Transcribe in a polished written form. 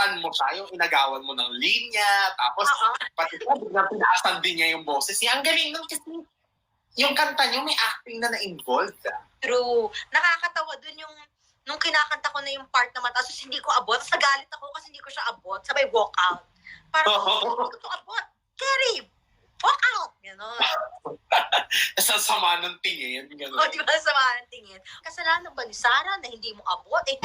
sinaktan mo siya, yung inagawan mo ng linya, tapos pati biglang pinaasan din niya yung boses niya. Ang galing nun kasi yung kanta niyo may acting na na-involved. True. Nakakatawa dun yung nung kinakanta ko na yung part na mataas, tapos hindi ko abot. Tapos nagalit ako kasi hindi ko siya abot. Sabay walk out. Parang, hindi ko abot. Kerry, walk out! Ganon. Sa sama ng tingin. O, di ba, sama ng tingin. Kasalanan ba ni Sarah na hindi mo abot? Eh,